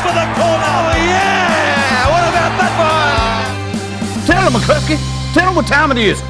for the corner. Oh, yeah! What about that one? Tell them, McCluskey. Tell them what time it is.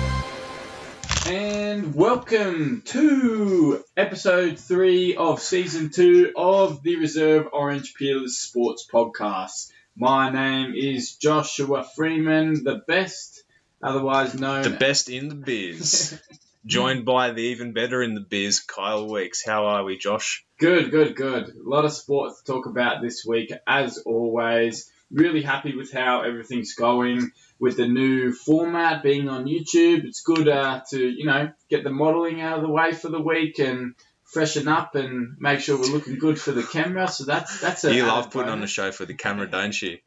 And welcome to episode 3 of season 2 of the Reserve Orange Peelers Sports Podcast. My name is Joshua Freeman, the best, otherwise known... The best in the biz. Joined by the even better in the biz, Kyle Weeks. How are we, Josh? Good. A lot of sport to talk about this week, as always. Really happy with how everything's going with the new format being on YouTube. It's good to, get the modelling out of the way for the week and freshen up and make sure we're looking good for the camera. So that's a... You love putting on the show for the camera, don't you?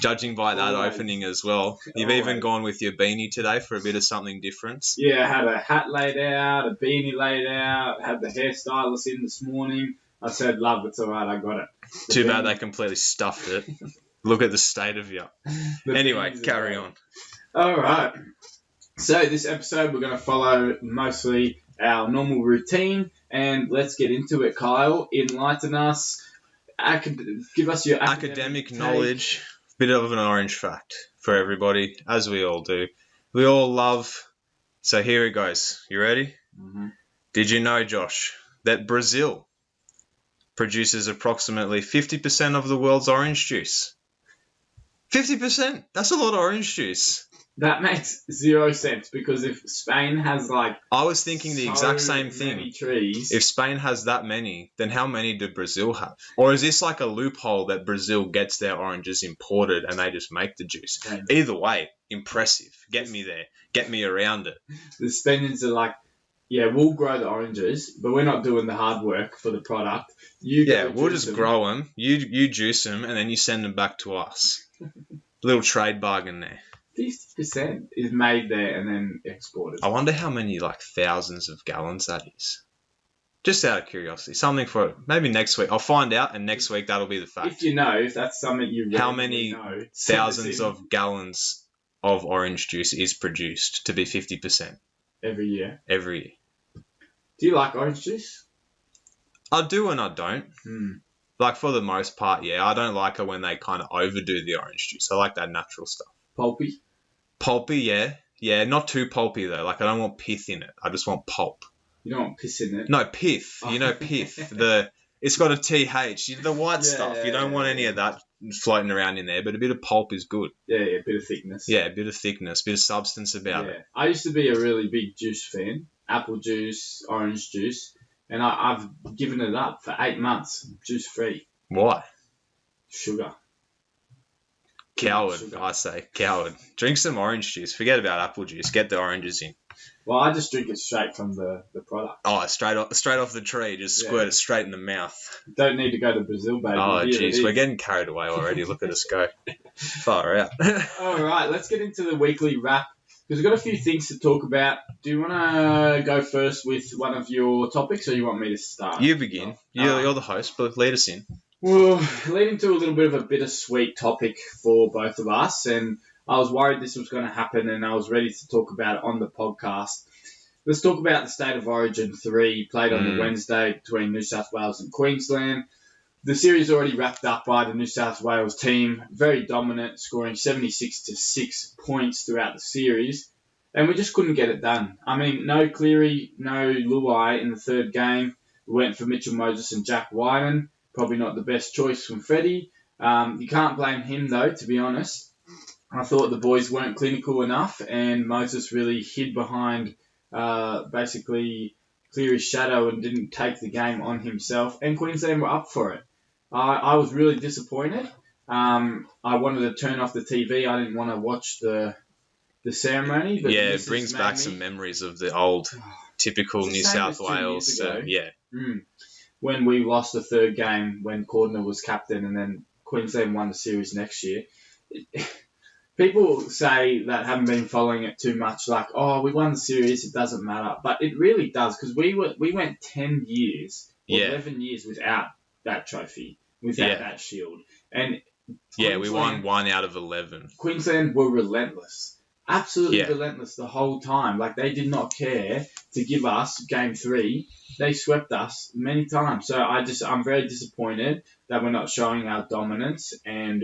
Judging by that opening as well. You've even gone with your beanie today for a bit of something different. Yeah, I had a hat laid out, a beanie laid out, had the hairstylist in this morning. I said, love, it's all right, I got it. Too bad they completely stuffed it. Look at the state of you. Anyway, carry on. All right. So this episode, we're going to follow mostly our normal routine, and let's get into it, Kyle. Enlighten us. Give us your academic knowledge. Bit of an orange fact for everybody, as we all do. We all love... So here it goes. You ready? Mm-hmm. Did you know, Josh, that Brazil produces approximately 50% of the world's orange juice? 50%? That's a lot of orange juice. That makes 0 sense, because if Spain has I was thinking the exact same thing. Trees. If Spain has that many, then how many do Brazil have? Or is this like a loophole that Brazil gets their oranges imported and they just make the juice? Yeah. Either way, impressive. Get me there. Get me around it. The Spaniards are like, yeah, we'll grow the oranges, but we're not doing the hard work for the product. We'll just grow them. You juice them, and then you send them back to us. Little trade bargain there. 50% is made there and then exported. I wonder how many thousands of gallons that is. Just out of curiosity. Something for maybe next week. I'll find out, and next week that'll be the fact. If that's something you really how many know, thousands of gallons of orange juice is produced to be 50%? Every year. Every year. Do you like orange juice? I do and I don't. For the most part, yeah. I don't like it when they kind of overdo the orange juice. I like that natural stuff. Pulpy? Pulpy, yeah. Yeah, not too pulpy, though. I don't want pith in it. I just want pulp. You don't want piss in it? No, pith. You know pith. It's got a TH. The white stuff. You don't want any of that floating around in there, but a bit of pulp is good. Yeah, a bit of thickness. Yeah, a bit of thickness, a bit of substance about it. I used to be a really big juice fan. Apple juice, orange juice. And I've given it up for 8 months. Juice free. Why? Sugar. Coward, I say. Coward. Drink some orange juice. Forget about apple juice. Get the oranges in. Well, I just drink it straight from the product. Oh, straight off the tree. Just squirt it straight in the mouth. Don't need to go to Brazil, baby. Oh, jeez. We're getting carried away already. Look at us go. Far out. All right. Let's get into the weekly wrap, because we've got a few things to talk about. Do you want to go first with one of your topics, or you want me to start? You begin. You're the host, but lead us in. Well, leading to a little bit of a bittersweet topic for both of us, and I was worried this was going to happen, and I was ready to talk about it on the podcast. Let's talk about the State of Origin 3, played on the Wednesday between New South Wales and Queensland. The series already wrapped up by the New South Wales team, very dominant, scoring 76-6 points throughout the series, and we just couldn't get it done. I mean, no Cleary, no Luai in the third game. We went for Mitchell Moses and Jack Wyman. Probably not the best choice from Freddie. You can't blame him, though, to be honest. I thought the boys weren't clinical enough, and Moses really hid behind basically Cleary's shadow and didn't take the game on himself, and Queensland were up for it. I was really disappointed. I wanted to turn off the TV. I didn't want to watch the ceremony. But it brings back some memories of the old typical New South Wales. When we lost the third game, when Cordner was captain, and then Queensland won the series next year. People say that haven't been following it too much, we won the series, it doesn't matter. But it really does, because we went 10 years, 11 years without that trophy, without that shield. And we won 1 out of 11. Queensland were relentless. Absolutely Yeah. relentless the whole time. Like, they did not care to give us game 3. They swept us many times. So I'm very disappointed that we're not showing our dominance and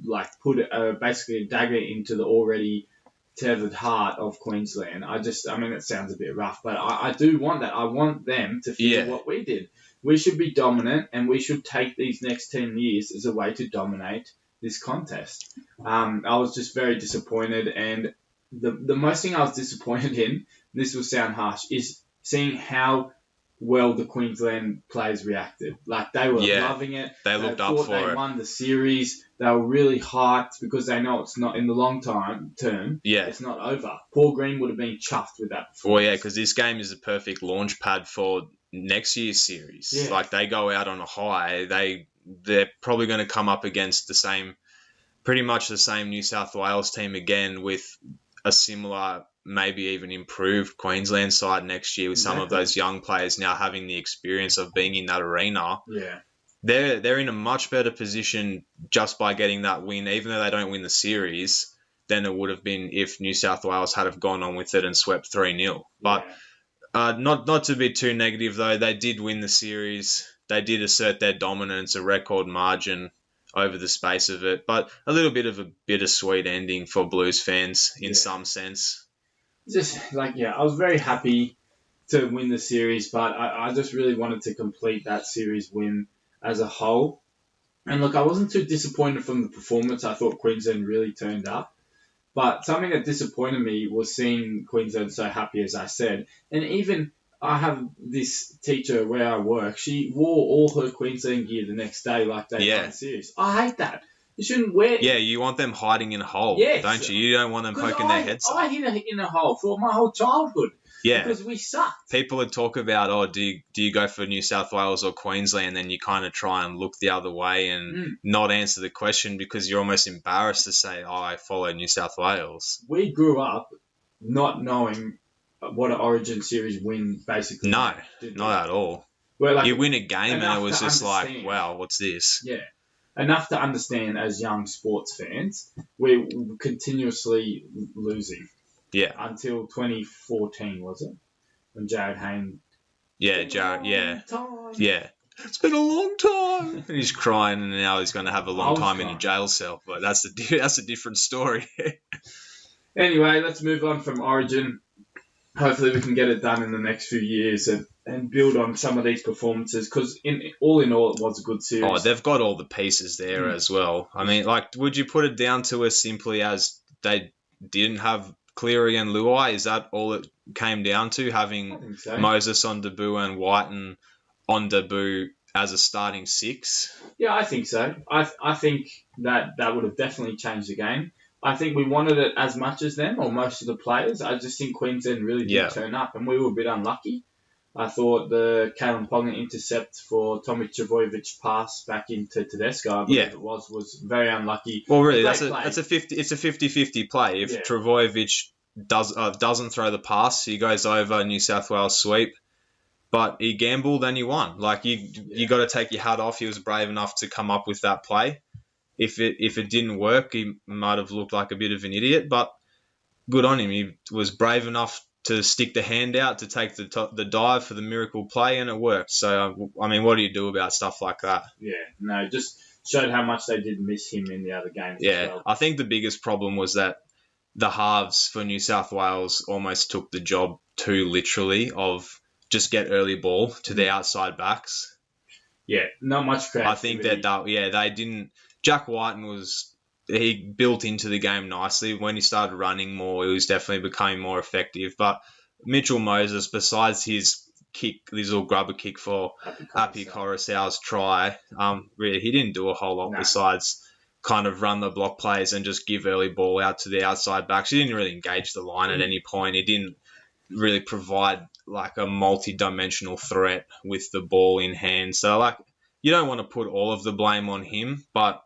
like put basically a dagger into the already tethered heart of Queensland. I mean, it sounds a bit rough, but I do want that. I want them to feel Yeah. what we did. We should be dominant, and we should take these next 10 years as a way to dominate this contest. I was just very disappointed, and the most thing I was disappointed in, this will sound harsh, is seeing how well the Queensland players reacted. Like, they were Yeah. loving it. They looked up thought for they it. won the series. They were really hyped because they know it's not in the long term. Yeah. It's not over. Paul Green would have been chuffed with that performance. Well, yeah, because this game is a perfect launch pad for next year's series. Yeah. Like, they go out on a high. They're probably going to come up against pretty much the same New South Wales team again, with a similar, maybe even improved Queensland side next year, with some of those young players now having the experience of being in that arena. Yeah. They're in a much better position just by getting that win, even though they don't win the series, than it would have been if New South Wales had have gone on with it and swept 3-0. But not to be too negative, though, they did win the series. They did assert their dominance, a record margin over the space of it, but a little bit of a bittersweet ending for Blues fans in some sense. Just like, I was very happy to win the series, but I just really wanted to complete that series win as a whole. And look, I wasn't too disappointed from the performance. I thought Queensland really turned up. But something that disappointed me was seeing Queensland so happy, as I said. And even I have this teacher where I work. She wore all her Queensland gear the next day like they won the series. I hate that. You shouldn't wear... Yeah, you want them hiding in a hole, don't you? You don't want them poking their heads up. I hid in a hole for my whole childhood. Yeah. Because we sucked. People would talk about, do you go for New South Wales or Queensland? Then you kind of try and look the other way and not answer the question because you're almost embarrassed to say, I follow New South Wales. We grew up not knowing what an Origin series win basically No, did. not at all. Like, you win a game and it was just like, wow, what's this? Yeah. Enough to understand as young sports fans, we're continuously losing. Yeah. Until 2014, was it? When Jared Hayne... Yeah, Jared, yeah. It's been a long time. And he's crying and now he's going to have a long time in a jail cell. But that's a different story. Anyway, let's move on from Origin. Hopefully we can get it done in the next few years and build on some of these performances because all in all, it was a good series. Oh, they've got all the pieces there as well. I mean, like, would you put it down to as simply as they didn't have Cleary and Luai? Is that all it came down to, having Moses on debut and Whiten on debut as a starting 6? Yeah, I think so. I think that would have definitely changed the game. I think we wanted it as much as them, or most of the players. I just think Queensland really did turn up, and we were a bit unlucky. I thought the Kalen Ponga intercept for Tommy Trbojevic pass back into Tedesco, I believe it was very unlucky. Well, really, it's a 50-50 play. If Trbojevic doesn't throw the pass, he goes over, New South Wales sweep. But he gambled and he won. Like, you got to take your hat off. He was brave enough to come up with that play. If it didn't work, he might have looked like a bit of an idiot, but good on him. He was brave enough to stick the hand out to take the dive for the miracle play, and it worked. So, I mean, what do you do about stuff like that? Yeah, no, just showed how much they did miss him in the other games as well. I think the biggest problem was that the halves for New South Wales almost took the job too literally of just get early ball to the outside backs. Yeah, not much creativity. I think they didn't... Jack Whiten he built into the game nicely. When he started running more, he was definitely becoming more effective. But Mitchell Moses, besides his kick, his little grubber kick for Api Coruscant's try, really, he didn't do a whole lot besides kind of run the block plays and just give early ball out to the outside backs. He didn't really engage the line at any point. He didn't really provide like a multi-dimensional threat with the ball in hand. So, like, you don't want to put all of the blame on him, but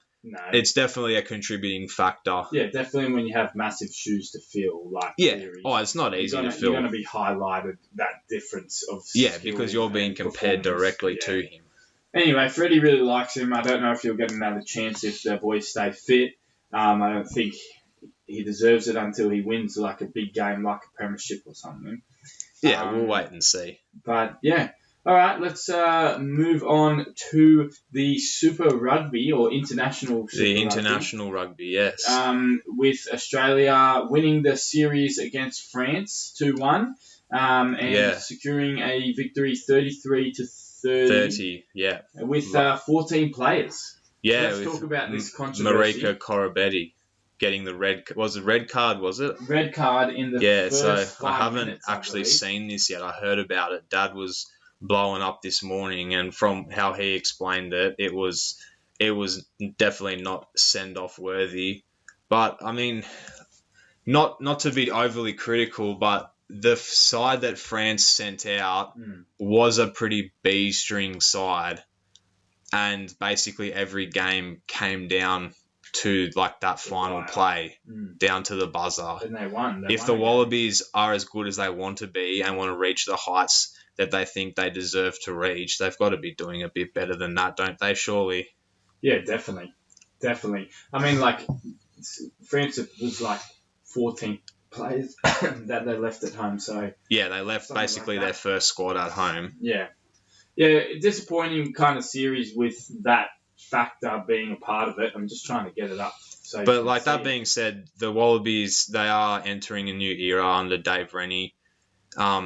it's definitely a contributing factor. Yeah, definitely when you have massive shoes to fill. It's not easy to fill. You're going to be highlighted, that difference of because you're being compared directly to him. Anyway, Freddie really likes him. I don't know if he'll get another chance if the boys stay fit. I don't think he deserves it until he wins like a big game, like a premiership or something. Yeah, we'll wait and see. But yeah. All right, let's move on to the Super Rugby or International Super The international rugby, yes. with Australia winning the series against France 2-1 and securing a victory 33-30 yeah. with 14 players. Yeah, Let's talk about this controversy. Marika Korobetti getting the red card, was it? Red card in the first 5 I haven't minutes, actually seen this yet. I heard about it. Dad was blowing up this morning, and from how he explained it, it was definitely not send-off worthy. But I mean, not to be overly critical, but the side that France sent out was a pretty B-string side, and basically every game came down to like that final play, down to the buzzer. And they won. If the Wallabies are as good as they want to be and want to reach the heights that they think they deserve to reach, they've got to be doing a bit better than that, don't they, surely? Yeah, definitely. I mean, like, France was like 14 players that they left at home, so... Yeah, they left basically their first squad at home. Yeah. Yeah, disappointing kind of series with that factor being a part of it. I'm just trying to get it up. But like that being said, the Wallabies, they are entering a new era under Dave Rennie.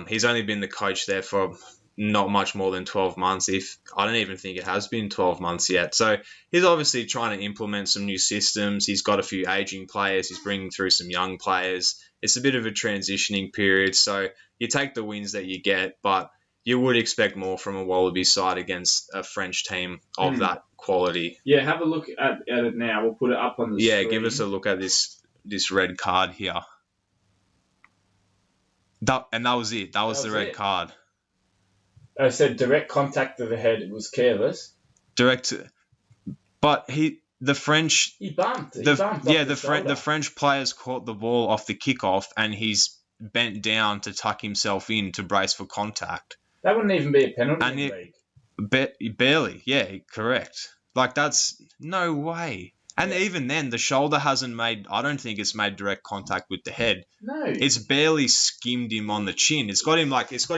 He's only been the coach there for not much more than 12 months. I don't even think it has been 12 months yet. So he's obviously trying to implement some new systems. He's got a few aging players. He's bringing through some young players. It's a bit of a transitioning period. So you take the wins that you get, but you would expect more from a Wallabies side against a French team of that quality. Yeah, have a look at it now. We'll put it up on the screen. Yeah, give us a look at this red card here. That was it. That was the red card. I said direct contact to the head. It was careless. But the French. He bumped. The French players caught the ball off the kickoff, and he's bent down to tuck himself in to brace for contact. That wouldn't even be a penalty in the league. Barely, yeah, correct. Like, that's no way. And even then, the shoulder hasn't made, I don't think it's made direct contact with the head. No. It's barely skimmed him on the chin. It's got him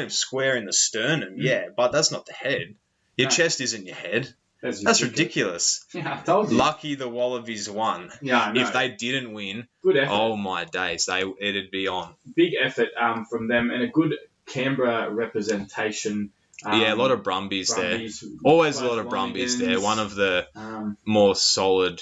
square in the sternum, but that's not the head. Your chest isn't your head. That's ridiculous. Yeah, I told you. Lucky the Wallabies won. Yeah, I know. If they didn't win, good effort. Oh my days, it'd be on. Big effort from them and a good Canberra representation. A lot of Brumbies there. Always a lot of Brumbies there. One of the more solid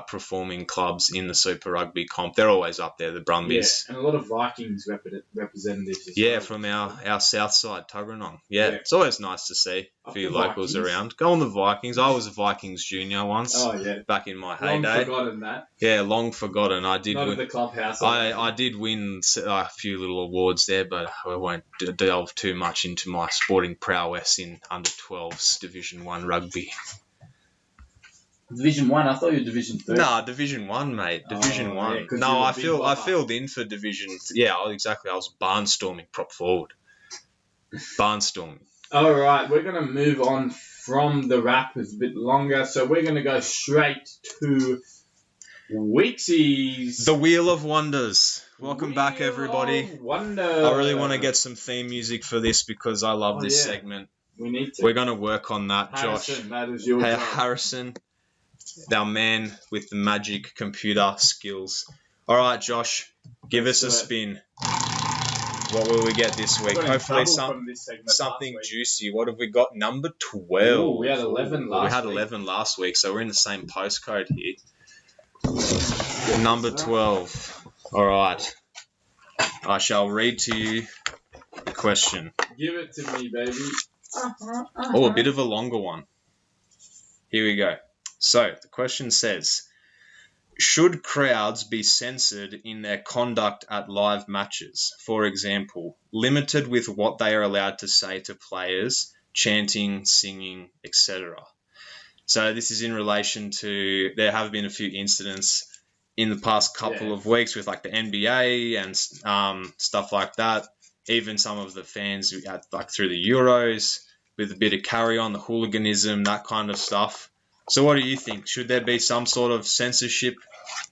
performing clubs in the Super Rugby comp. They're always up there, the Brumbies. Yeah, and a lot of Vikings representatives as well. From our south side, Tuggeranong. Yeah, it's always nice to see a few locals around. Go on the Vikings. I was a Vikings junior once. Oh, yeah. Back in my heyday. Long forgotten that. Yeah, long forgotten. I did Not win, at the clubhouse. I did win a few little awards there, but I won't delve too much into my sporting prowess in under 12s Division 1 rugby. Division 1? I thought you were Division 3. Nah, Division 1, mate. Division 1. Yeah, no, I filled in for Division... Yeah, exactly. I was barnstorming prop forward. Barnstorming. All right, we're going to move on from the wrap. It's a bit longer, so we're going to go straight to Weeksies. The Wheel of Wonders. Welcome back, everybody. Wonder. I really want to get some theme music for this because I love this segment. We need to. We're going to work on that, Harrison, Josh. that is your job. Harrison, our man with the magic computer skills. All right, Josh, give us a spin. What will we get this week? Hopefully something juicy. What have we got? Number 12. Ooh, we had 11 last week. We had 11 last week, so we're in the same postcode here. Number 12. All right. I shall read to you the question. Give it to me, baby. Oh, a bit of a longer one. Here we go. So, the question says, should crowds be censored in their conduct at live matches? For example, limited with what they are allowed to say to players, chanting, singing, etc. So this is in relation to, there have been a few incidents in the past couple of weeks with like the NBA and stuff like that. Even some of the fans like through the Euros with a bit of carry on, the hooliganism, that kind of stuff. So what do you think? Should there be some sort of censorship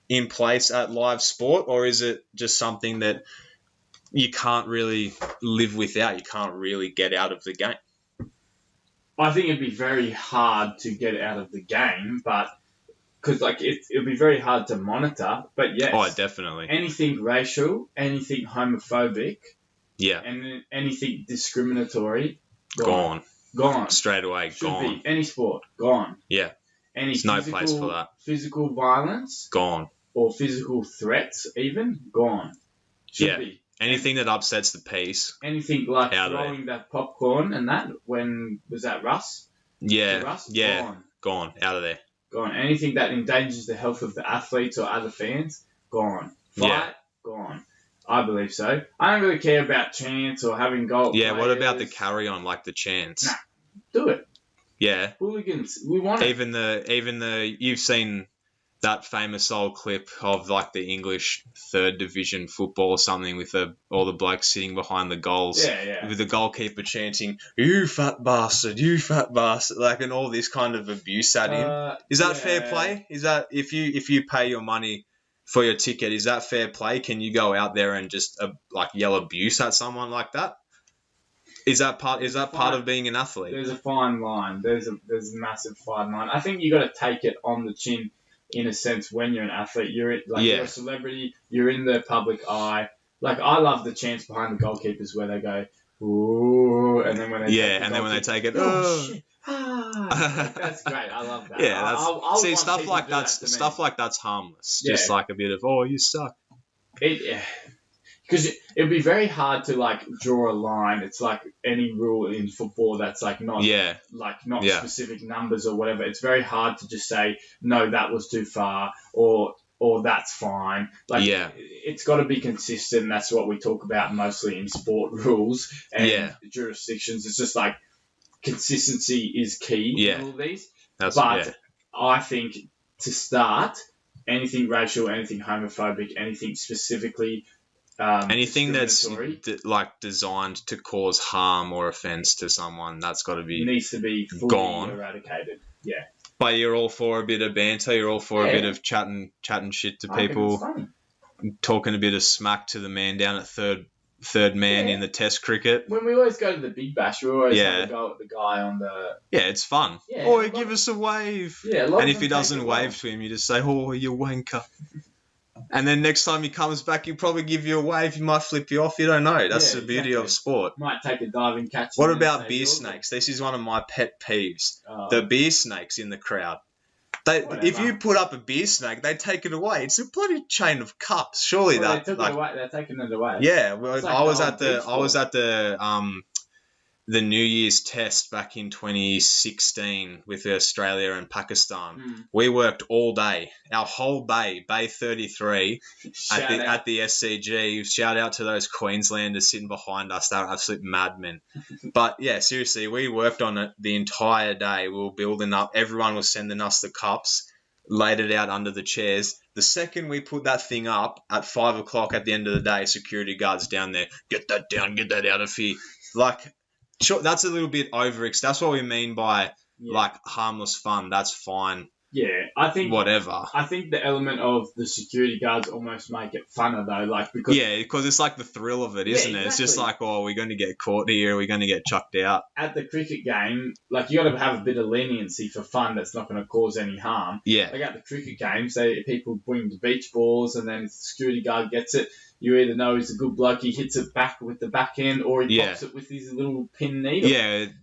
in place at live sport, or is it just something that you can't really live without? You can't really get out of the game. I think it'd be very hard to get out of the game, but because like it'd be very hard to monitor. But yes, Oh, definitely. anything racial, anything homophobic, Yeah, and anything discriminatory, gone gone straight away. should Gone. be any sport gone. Yeah, Any there's no place for that. Physical violence Gone. or physical threats, even gone. Should Yeah. be. Anything that upsets the peace. Anything like Out of throwing that popcorn and that, when was that Russ? Yeah, Russ? yeah, gone. Out of there. Gone. Anything that endangers the health of the athletes or other fans, gone. Fight, Yeah. gone. I believe so. I don't really care about chants or having goal. Yeah, what about the players. carry on, like the chants? Nah. Do it. Yeah, Hooligans. We want it. even the you've seen that famous old clip of like the English third division football or something with all the blokes sitting behind the goals. Yeah. With the goalkeeper chanting, "You fat bastard, you fat bastard," like, and all this kind of abuse at him. Is that fair play? Is that if you pay your money for your ticket, is that fair play? Can you go out there and just like yell abuse at someone like that? Is that part of being an athlete? There's a fine line. There's a massive fine line. I think you got to take it on the chin, in a sense. When you're an athlete, you're a celebrity. You're in the public eye. Like, I love the chants behind the goalkeepers where they go, "Ooh," and then when they take it, "Oh shit!" Like, that's great. I love that. Yeah, I'll see, want stuff people like to do that's that to me. stuff like that's harmless. Yeah. Just like a bit of, "Oh, you suck." Because it'd be very hard to like draw a line. It's like any rule in football that's like not specific numbers or whatever. It's very hard to just say, no, that was too far, or that's fine. Like, it's got to be consistent. That's what we talk about mostly in sport rules and jurisdictions. It's just like consistency is key in all these. I think to start, anything racial, anything homophobic, anything specifically anything that's like designed to cause harm or offence to someone, that's got to be needs to be fully gone, eradicated. Yeah. But you're all for a bit of banter. You're all for a bit of chatting shit to people, talking a bit of smack to the man down at third man in the Test cricket. When we always go to the Big Bash, we always have to go at the guy on the. Yeah, it's fun. Yeah, or give us a wave. Yeah, and if he doesn't wave to him, you just say, "Oh, you wanker." And then next time he comes back, he'll probably give you a wave. He might flip you off. You don't know. That's the beauty of sport. Might take a diving catch. What about beer snakes? This is one of my pet peeves. The beer snakes in the crowd. If you put up a beer snake, they take it away. It's a bloody chain of cups. Surely they took it away. They're taking it away. Yeah, well, I was at the New Year's Test back in 2016 with Australia and Pakistan. We worked all day, our whole bay 33 at the SCG. Shout out to those Queenslanders sitting behind us. They're absolute madmen. But yeah, seriously, we worked on it the entire day. We were building up. Everyone was sending us the cups, laid it out under the chairs. The second we put that thing up at 5 o'clock at the end of the day, security guards down there, get that down, get that out of here. Like, sure, that's a little bit overextended. That's what we mean by like harmless fun. That's fine. Yeah, I think whatever. I think the element of the security guards almost make it funner though, like because it's like the thrill of it, isn't it? It's just like, oh, we're going to get caught here. We're going to get chucked out. At the cricket game, like, you got to have a bit of leniency for fun. That's not going to cause any harm. Yeah. Like at the cricket game, say people bring the beach balls, and then if the security guard gets it, you either know he's a good bloke, he hits it back with the back end, or he pops it with his little pin needle.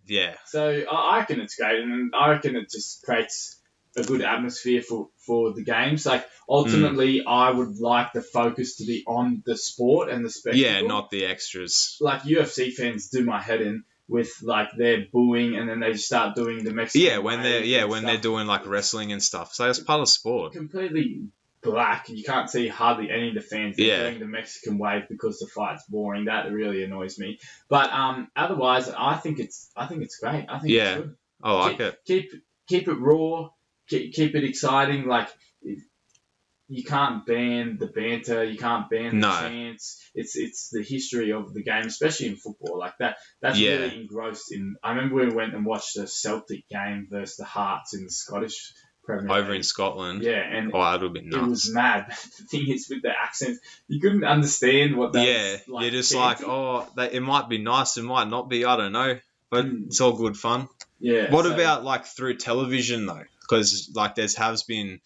Yeah. So I reckon it's great, and I reckon it just creates a good atmosphere for the games. Like, ultimately, I would like the focus to be on the sport and the spectacle. Yeah, not the extras. Like, UFC fans do my head in with, like, their booing, and then they start doing the Mexican when they're doing like wrestling and stuff. So it's part of sport. Completely black. You can't see hardly any of the fans doing the Mexican wave because the fight's boring. That really annoys me. But otherwise, I think it's great. I think it's good. I like it. Keep it raw. Keep it exciting. Like, you can't ban the banter. You can't ban the chants. It's the history of the game, especially in football. Like that's really engrossed in. I remember we went and watched the Celtic game versus the Hearts in the Scottish Premier over League. in Scotland. Yeah, and Oh, that would be it was nuts. mad. The thing is, with the accents, you couldn't understand what they Yeah, was, like, you're just chanting. it might be nice, it might not be, I don't know. But it's all good fun. Yeah. What about, like, through television, though? Because, like, has been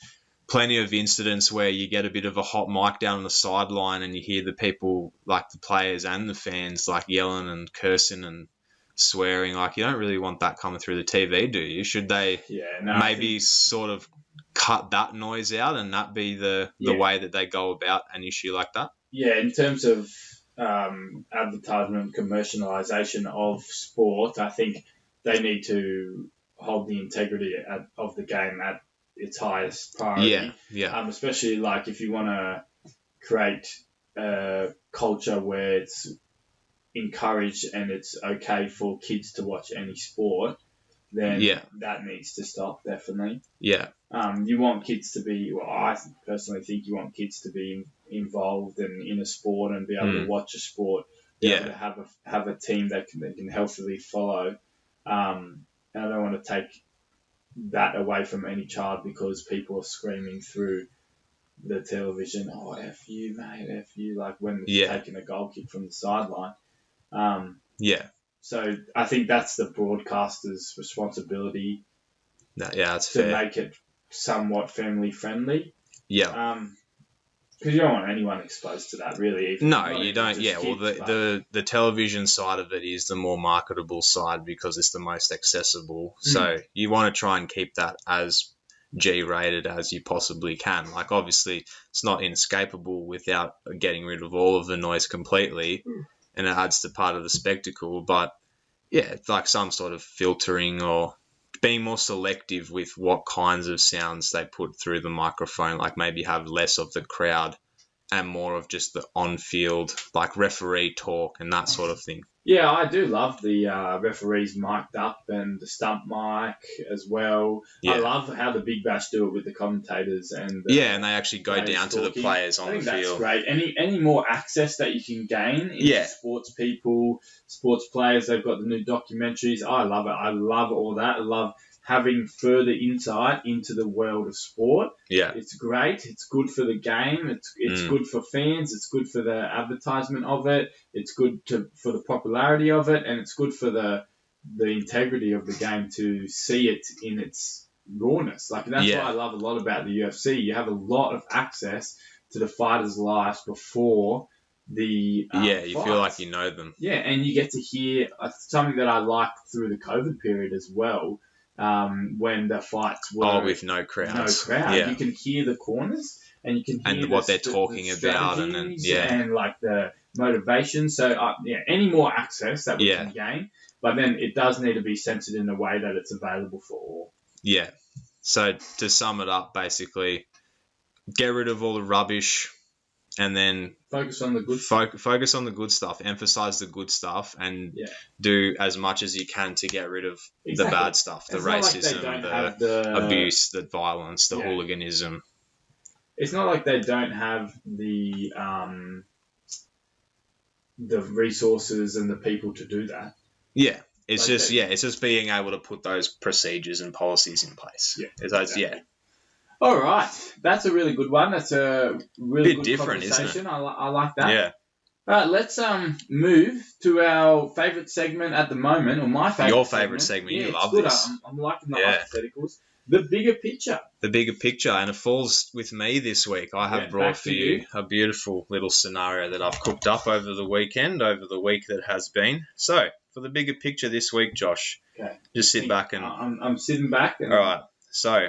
plenty of incidents where you get a bit of a hot mic down on the sideline and you hear the people, like the players and the fans, like, yelling and cursing and swearing. Like, you don't really want that coming through the TV, do you? Should they maybe sort of cut that noise out and that be the way that they go about an issue like that? Yeah, in terms of advertisement, commercialisation of sport, I think they need to hold the integrity of the game at its highest priority. Yeah. Especially, like, if you want to create a culture where it's encouraged and it's okay for kids to watch any sport, then that needs to stop, definitely. Yeah. You want kids to be, well, I personally think you want kids to be involved and in a sport and be able to watch a sport, be able to have a team that can healthily follow. And I don't want to take that away from any child because people are screaming through the television, "Oh, F you, mate, F you," like when they're taking a goal kick from the sideline. So I think that's the broadcaster's responsibility that's to fair. make it somewhat family friendly. Yeah. Because you don't want anyone exposed to that, really. No, you don't. Yeah, well, the television side of it is the more marketable side because it's the most accessible. So you want to try and keep that as G-rated as you possibly can. Like, obviously, it's not inescapable without getting rid of all of the noise completely, and it adds to part of the spectacle. But, yeah, it's like some sort of filtering or being more selective with what kinds of sounds they put through the microphone, like maybe have less of the crowd and more of just the on-field, like referee talk and that sort of thing. Yeah, I do love the referees mic'd up and the stump mic as well. Yeah. I love how the Big Bash do it with the commentators and and they actually go down to the players on the field. I think that's great. Any more access that you can gain into sports people, sports players, they've got the new documentaries. I love it. I love all that. I love having further insight into the world of sport. Yeah. It's great. It's good for the game. It's good for fans. It's good for the advertisement of it. It's good for the popularity of it, and it's good for the integrity of the game to see it in its rawness. Like, that's what I love a lot about the UFC. You have a lot of access to the fighters' lives before the you fights. feel like you know them. Yeah, and you get to hear something that I liked through the COVID period as well. When the fights were with no crowds. No crowd. You can hear the corners and you can hear what they're talking about and like the motivation. So any more access that we can gain, but then it does need to be censored in a way that it's available for all. Yeah. So to sum it up, basically, get rid of all the rubbish. And then focus on the good focus on the good stuff. Emphasize the good stuff, and do as much as you can to get rid of the bad stuff, the racism, the abuse, the violence, the hooliganism. It's not like they don't have the resources and the people to do that. Yeah, it's just being able to put those procedures and policies in place. All right, that's a really good one. That's a really good different, conversation. Isn't it? I like that. Yeah. All right, let's move to our favourite segment at the moment, or my favourite. Your favourite segment. You love good. this. I'm liking the hypotheticals. The bigger picture. The bigger picture, and it falls with me this week. I have brought for you a beautiful little scenario that I've cooked up over the weekend, over the week that has been. So, for the bigger picture this week, Josh, just sit back and... I'm sitting back. All right, so...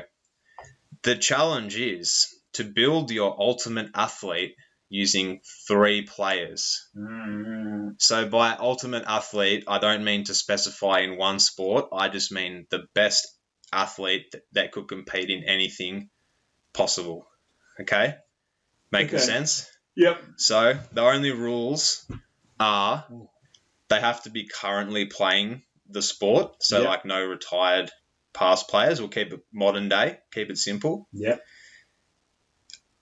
The challenge is to build your ultimate athlete using 3 players. So by ultimate athlete, I don't mean to specify in one sport. I just mean the best athlete that could compete in anything possible. Okay? Making sense? Yep. So the only rules are they have to be currently playing the sport. So like no retired past players. We'll keep it modern day, keep it simple. Yep.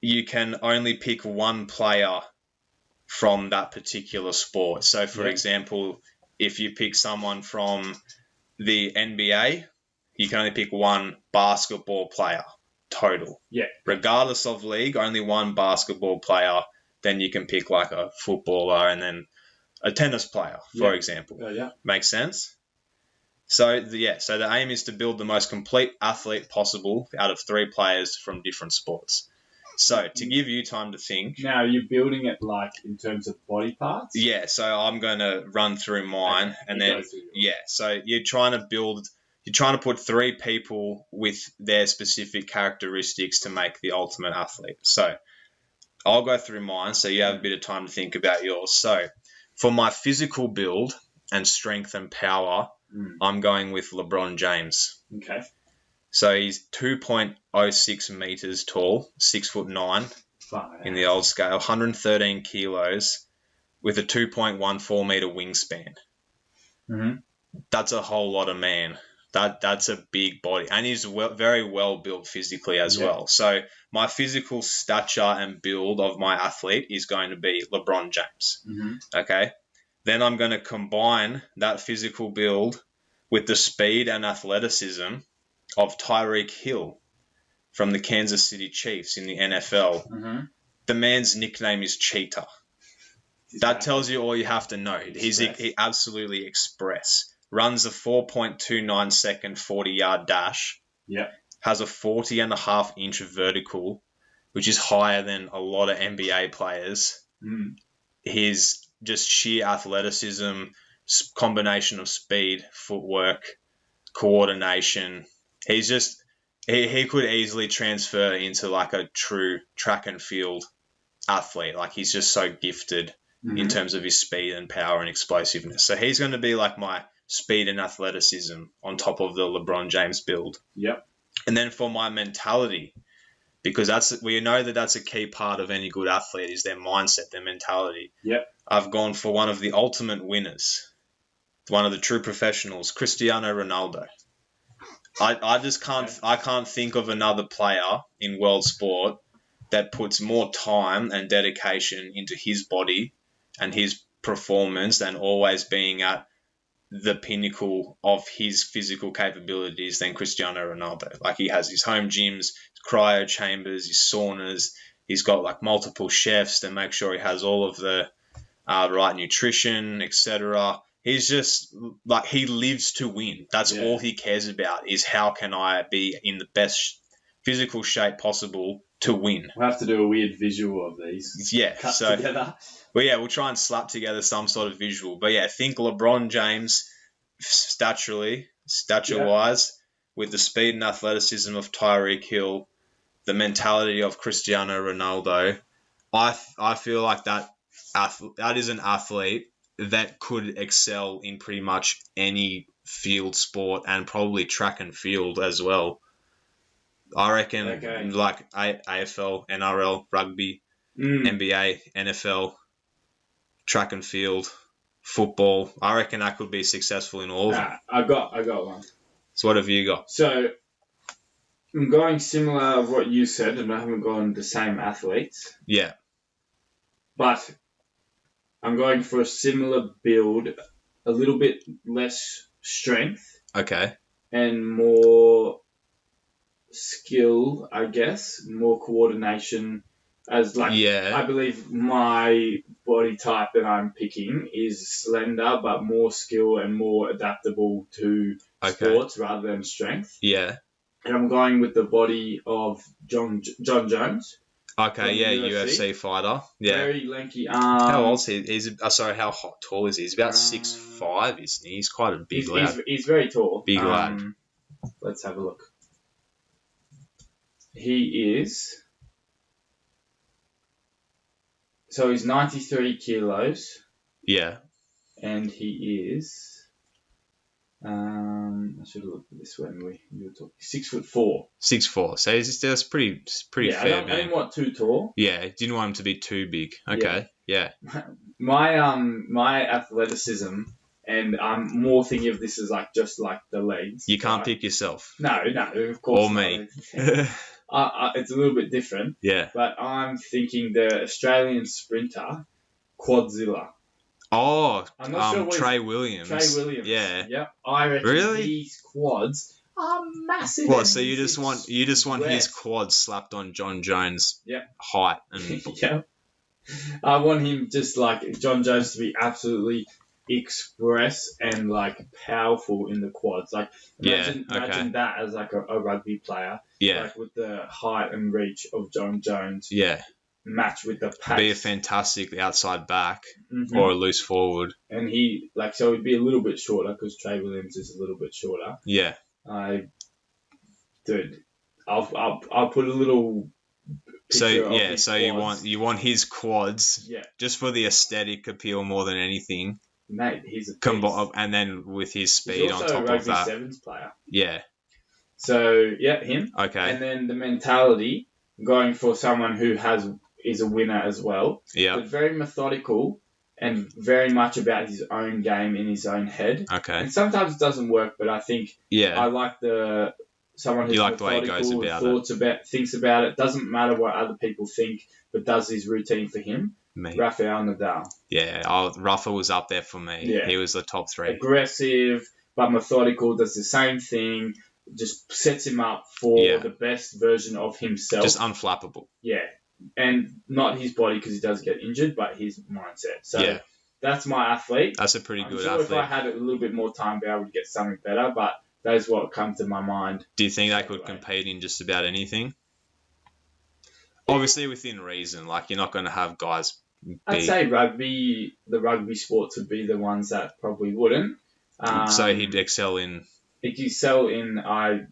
You can only pick one player from that particular sport. So, for example, if you pick someone from the NBA, you can only pick one basketball player. total. Yeah. Regardless of league, only one basketball player. Then you can pick like a footballer and then a tennis player, for example. Yeah. Makes sense? So the aim is to build the most complete athlete possible out of 3 players from different sports. So to give you time to think. Now, you're building it like in terms of body parts? Yeah, so I'm going to run through mine and then, so you're trying to put 3 people with their specific characteristics to make the ultimate athlete. So I'll go through mine so you have a bit of time to think about yours. So for my physical build and strength and power, I'm going with LeBron James. Okay. So he's 2.06 meters tall, 6'9" in the old scale, 113 kilos with a 2.14 meter wingspan. Mm-hmm. That's a whole lot of man. That's a big body, and he's very well built physically as well. So my physical stature and build of my athlete is going to be LeBron James. Mm-hmm. Okay. Then I'm going to combine that physical build with the speed and athleticism of Tyreek Hill from the Kansas City Chiefs in the NFL. Mm-hmm. The man's nickname is Cheetah. That tells you all you have to know. He absolutely express. Runs a 4.29 second 40-yard dash. Yeah. Has a 40.5-inch vertical, which is higher than a lot of NBA players. His just sheer athleticism, combination of speed, footwork, coordination. He's just he could easily transfer into like a true track and field athlete. Like he's just so gifted in terms of his speed and power and explosiveness. So he's going to be like my speed and athleticism on top of the LeBron James build. Yep. And then for my mentality, because we know that's a key part of any good athlete is their mindset, their mentality. Yep. I've gone for one of the ultimate winners, one of the true professionals, Cristiano Ronaldo. I can't think of another player in world sport that puts more time and dedication into his body and his performance than always being at the pinnacle of his physical capabilities than Cristiano Ronaldo. Like he has his home gyms, cryo chambers, his saunas. He's got like multiple chefs to make sure he has all of the right nutrition, etc. He's just like he lives to win. That's all he cares about is how can I be in the best physical shape possible to win. We'll have to do a weird visual of these. Yeah, cut so together. we'll try and slap together some sort of visual. But yeah, think LeBron James stature-wise, with the speed and athleticism of Tyreek Hill, the mentality of Cristiano Ronaldo. I feel like that is an athlete that could excel in pretty much any field sport and probably track and field as well. I reckon like AFL, NRL, rugby, NBA, NFL, track and field, football. I reckon I could be successful in all of them. I got one. So what have you got? So I'm going similar to what you said, and I haven't gone the same athletes. Yeah. But I'm going for a similar build, a little bit less strength. Okay. And more skill, I guess, more coordination. I believe my body type that I'm picking is slender, but more skill and more adaptable to sports rather than strength. Yeah. And I'm going with the body of John Jones. Okay, yeah, UFC fighter. Yeah. Very lanky How old is he? How tall is he? He's about 6'5", isn't he? He's quite a big lad. He's very tall. Big lad. Let's have a look. He is... So he's 93 kilos. Yeah. And he is... I should have looked at this when we were talking. 6'4". 6'4". So that's pretty fair, man. I didn't want too tall. Yeah, didn't want him to be too big. Okay, yeah. My athleticism, and I'm more thinking of this as like just like the legs. You can't pick yourself. No, of course. Or me. It's a little bit different. Yeah. But I'm thinking the Australian sprinter, Quadzilla. Oh, I'm not sure Trey Williams. Trey Williams. Yeah. Yep. I reckon these quads are massive. What? and So you he's just want his expressed. quad slapped on John Jones' Yep. height and Yeah. I want him just like John Jones to be absolutely express and like powerful in the quads. Like imagine that as like a rugby player. yeah, Like with the height and reach of John Jones. yeah. Match with the pace. Be a fantastic outside back Mhm. or a loose forward. And he so he'd be a little bit shorter because Trey Williams is a little bit shorter. Yeah. Dude, I'll put a little. So picture of so his you want his quads, Yeah, just for the aesthetic appeal more than anything. mate, he's a beast. And then with his He's speed on also top a of rugby that. sevens player. Yeah. So yeah, him. Okay. And then the mentality, going for someone who is a winner as well. Yeah. But very methodical and very much about his own game in his own head. Okay. And sometimes it doesn't work, but I think Yeah. I like someone who's You like the way he methodical, goes about it. thinks about it, doesn't matter what other people think, but does his routine for him. Me. Rafael Nadal. Yeah. Rafa was up there for me. Yeah. He was the top 3. Aggressive, but methodical, does the same thing, just sets him up for the best version of himself. Just unflappable. Yeah. And not his body because he does get injured, but his mindset. So that's my athlete. That's a pretty good sure athlete. If I had a little bit more time, I would get something better, but that is what comes to my mind. Do you think they could compete in just about anything? Obviously within reason. Like, you're not going to have guys I'd say the rugby sports would be the ones that probably wouldn't. So he'd excel in If you sell in, I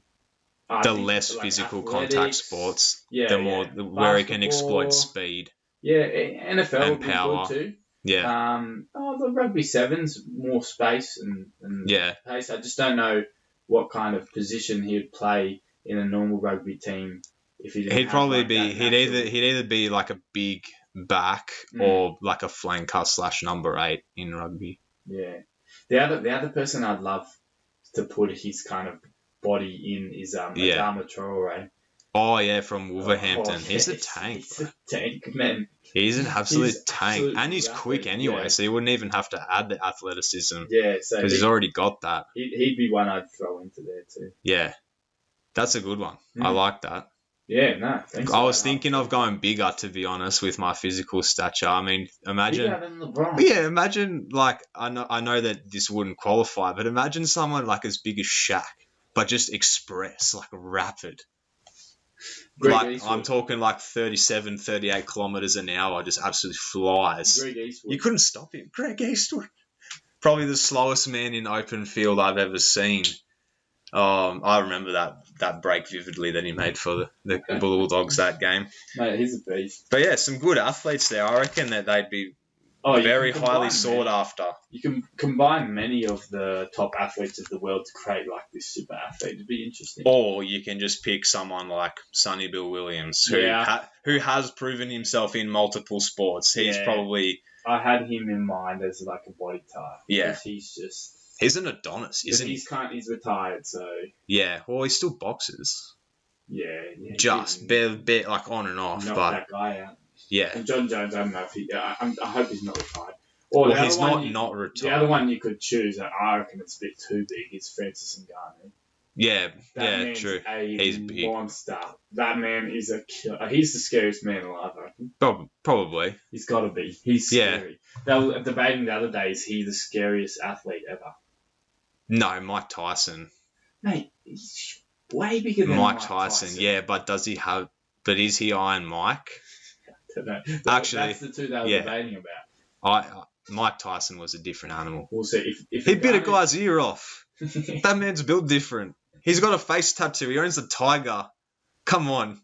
the think, less like physical athletics, contact sports, yeah, the more yeah. where he can exploit Basketball, speed. Yeah, NFL And would be power. good too. Yeah, The rugby sevens, more space and yeah, pace. I just don't know what kind of position he'd play in a normal rugby team if he didn't he'd have, probably like, be that he'd natural- either be like a big back or like a flanker / number 8 in rugby. Yeah. The other person I'd love to put his kind of body in is Adama Traore. Oh yeah, from Wolverhampton. Oh, He's a yes, tank. He's a tank, man. He's an absolute He's tank, absolutely and he's quick rapid, anyway, yeah. so you wouldn't even have to add the athleticism Yeah, so because he's already got that. he'd be one I'd throw into there too. Yeah, that's a good one. I like that. Yeah, no, thanks. I was thinking of going bigger, to be honest, with my physical stature. I mean, imagine. Bigger than LeBron. Yeah, imagine like I know that this wouldn't qualify, but imagine someone like as big as Shaq, but just express, like rapid. Greg Like Eastwood. I'm talking like 37, 38 kilometers an hour, just absolutely flies. Greg Eastwood. You couldn't stop him. Greg Eastwood, probably the slowest man in open field I've ever seen. I remember that break vividly that he made for the Bulldogs that game. Mate, he's a beast. But yeah, some good athletes there. I reckon that they'd be You very can highly combine sought many. after. You can combine many of the top athletes of the world to create like this super athlete. It'd be interesting. Or you can just pick someone like Sonny Bill Williams, who who has proven himself in multiple sports. He's probably... I had him in mind as like a body type. Yeah. Because He's an Adonis, isn't he? He's retired, so... Yeah, well, he still boxes. Yeah. Just bit like on and off, knock but that guy out. yeah. And John Jones, I don't know if he... I hope he's not retired. Or Well, he's not The retired. other one you could choose, I reckon it's a bit too big, is Francis Ngannou. Yeah, That man's true. a He's big. monster. That man is a killer. He's the scariest man alive, I reckon. Probably. He's got to be. He's scary. They were debating the other day, is he the scariest athlete ever? No, Mike Tyson. Mate, he's way bigger than Mike Tyson, yeah, but does he have... But is he Iron Mike? I don't know. Actually, that's the two they were yeah. debating about. Mike Tyson was a different animal. We'll see. If He bit a guy's ear off. That man's built different. He's got a face tattoo. He owns a tiger. Come on.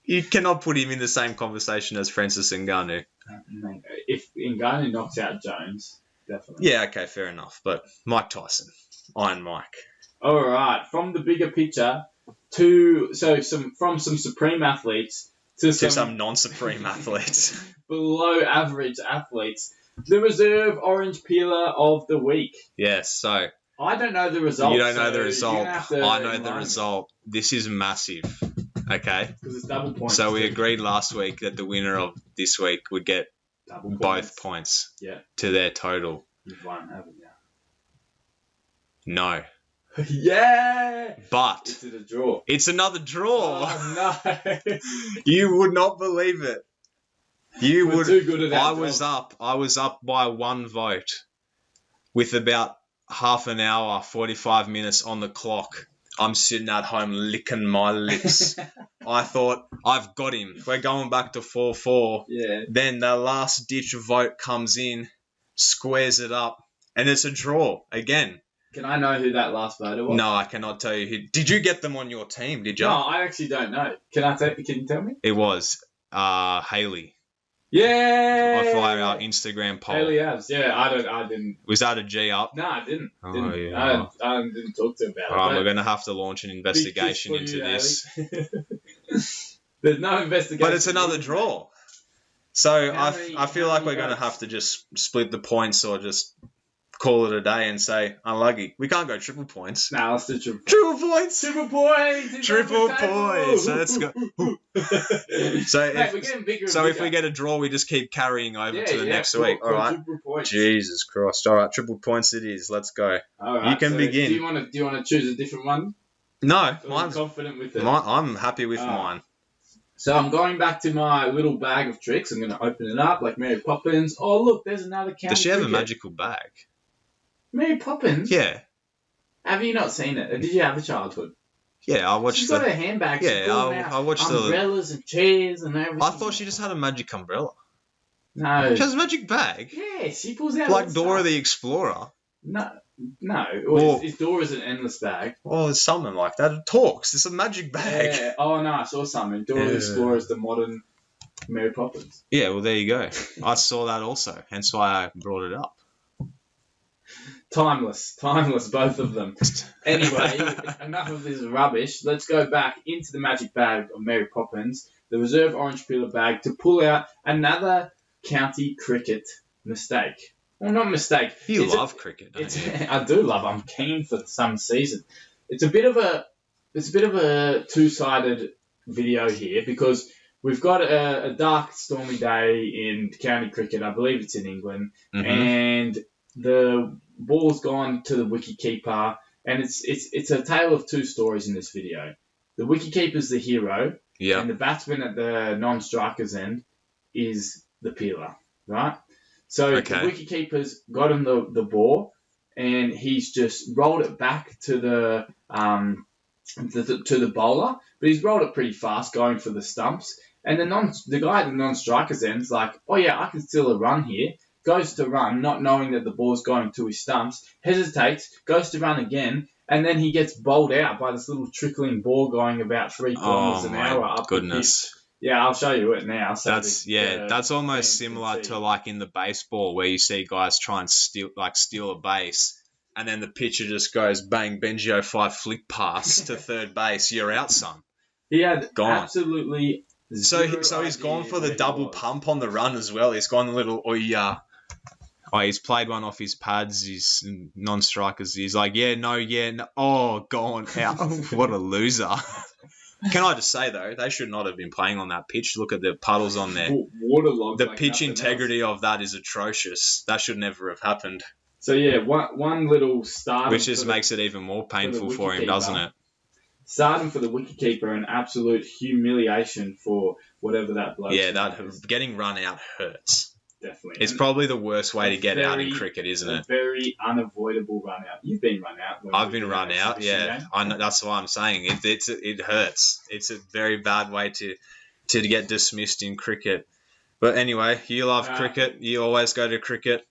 You cannot put him in the same conversation as Francis Ngannou. Mate, if Ngannou knocks out Jones, definitely. Yeah, okay, fair enough. But Mike Tyson. Iron Mike. All right. From the bigger picture from some supreme athletes to some non-supreme athletes. below average athletes. The reserve orange peeler of the week. Yes, so... I don't know the result. You don't know the result. You're gonna have to I know the remind me. result. This is massive. Okay? Because it's double points. So we agreed last week that the winner of this week would get double both points Yeah. to their total. You've won, haven't you? No. Yeah. But Is it a draw? it's another draw. Oh no. You would not believe it. You We're would. too good at our I was up by one vote with about half an hour, 45 minutes on the clock. I'm sitting at home licking my lips. I thought, I've got him. We're going back to 4-4. Yeah. Then the last ditch vote comes in, squares it up, and it's a draw again. Can I know who that last voter was? No, I cannot tell you. Did you get them on your team? Did you? No, I actually don't know. Can you tell me? It was Haley. Yeah. Via our Instagram poll. Haley Abs. Yeah, I didn't. Was that a G up? No, I didn't. Oh, Didn't. yeah. I didn't talk to him about All it. right, but we're going to have to launch an investigation big kiss into for you, this. Haley. There's no investigation. But it's another draw. So How I feel like many we're going to votes? have to just split the points or just call it a day and say, unlucky. We can't go triple points. Nah, let's do triple. Triple points! Triple points! It's Triple on the table. points! So let's go. So Mate, we're getting bigger and So if bigger. we get a draw, we just keep carrying over to the next cool, week. All right. triple points. Jesus Christ. All right, triple points it is. Let's go. All right, You can so begin. Do you want to choose a different one? No, Or are you mine's, confident with it? I'm happy with Ah. mine. So I'm going back to my little bag of tricks. I'm going to open it up like Mary Poppins. Oh, look, there's another county Does she have a cricket. magical bag? Mary Poppins? Yeah. Have you not seen it? Or did you have a childhood? Yeah, I watched She's the... got her handbag. She's Yeah, pulling I out watched the... umbrellas and chairs and everything. I thought she just had a magic umbrella. No. She has a magic bag? Yeah, she pulls out Like all Dora stuff. the Explorer. No. Well- Well, is Dora's an endless bag? Oh, it's something like that. It talks. It's a magic bag. Yeah. Oh, no, I saw something. Dora the Yeah. Explorer is the modern Mary Poppins. Yeah, well, there you go. I saw that also. Hence why I brought it up. Timeless, both of them. Anyway, enough of this rubbish. Let's go back into the magic bag of Mary Poppins, the reserve orange peeler bag, to pull out another county cricket mistake. Well, not mistake. You It's love cricket, don't you? I do love. I'm keen for some season. It's a bit of a two-sided video here because we've got a dark, stormy day in county cricket. I believe it's in England, Mhm. and the ball's gone to the wicketkeeper, and it's a tale of two stories in this video. The wicketkeeper's the hero, Yeah. and the batsman at the non-striker's end is the peeler, right? So Okay. the wicketkeeper's got him the ball, and he's just rolled it back to the bowler, but he's rolled it pretty fast, going for the stumps. And the guy at the non-striker's end's like, oh yeah, I can steal a run here. Goes to run, not knowing that the ball's going to his stumps, hesitates, goes to run again, and then he gets bowled out by this little trickling ball going about 3 kilometers Oh, an my hour up the goodness. pitch. Yeah, I'll show you it now. So That's that's almost fans can similar see. to like in the baseball where you see guys try and steal a base, and then the pitcher just goes bang, Benji 05 flick pass to third base. You're out, son. He had Gone. absolutely So zero he's gone idea for the where he double was. pump on the run as well. He's gone a little Oh, he's played one off his pads. He's non-strikers. He's like, no. Oh, gone out. What a loser. Can I just say, though, they should not have been playing on that pitch. Look at the puddles on there. Waterlogged The like pitch nothing integrity else. of that is atrocious. That should never have happened. So yeah, one little start. Which just makes it even more painful for him, wicketkeeper. doesn't it? Starting for the wicketkeeper, an absolute humiliation for whatever that bloke. Yeah, is. getting run out hurts. Definitely. It's And probably the worst way to get out in very- cricket, isn't a it? very unavoidable run out. You've been run out. when I've we've been in run an out. exhibition Yeah, game. I know, that's why I'm saying it hurts. It's a very bad way to get dismissed in cricket. But anyway, you love cricket. You always go to cricket.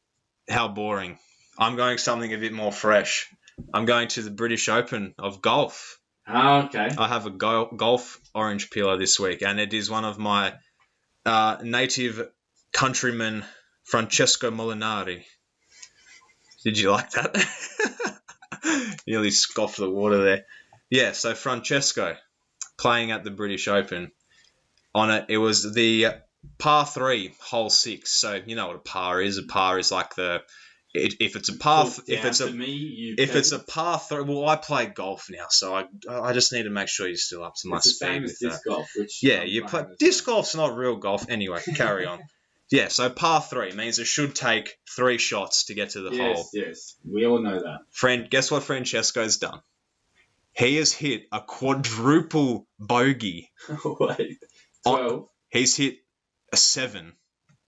How boring. I'm going something a bit more fresh. I'm going to the British Open of golf. Oh, okay. I have a golf orange peeler this week, and it is one of my native countrymen, Francesco Molinari. Did you like that? Nearly scoffed the water there. Yeah, so Francesco playing at the British Open. On it was the par 3, hole 6. So you know what a par is. A par is like if it's a par Talk if down it's to a me, you if it's a peasant. par 3. Well, I play golf now, so I just need to make sure you're still up to my It's the speed same with as that. disc golf, which Yeah, I'm you play playing as disc well. golf's not real golf. Anyway, carry on. Yeah, so par 3 means it should take 3 shots to get to the hole. Yes, we all know that. Guess what Francesco's done? He has hit a quadruple bogey. Wait, 12, He's hit a 7.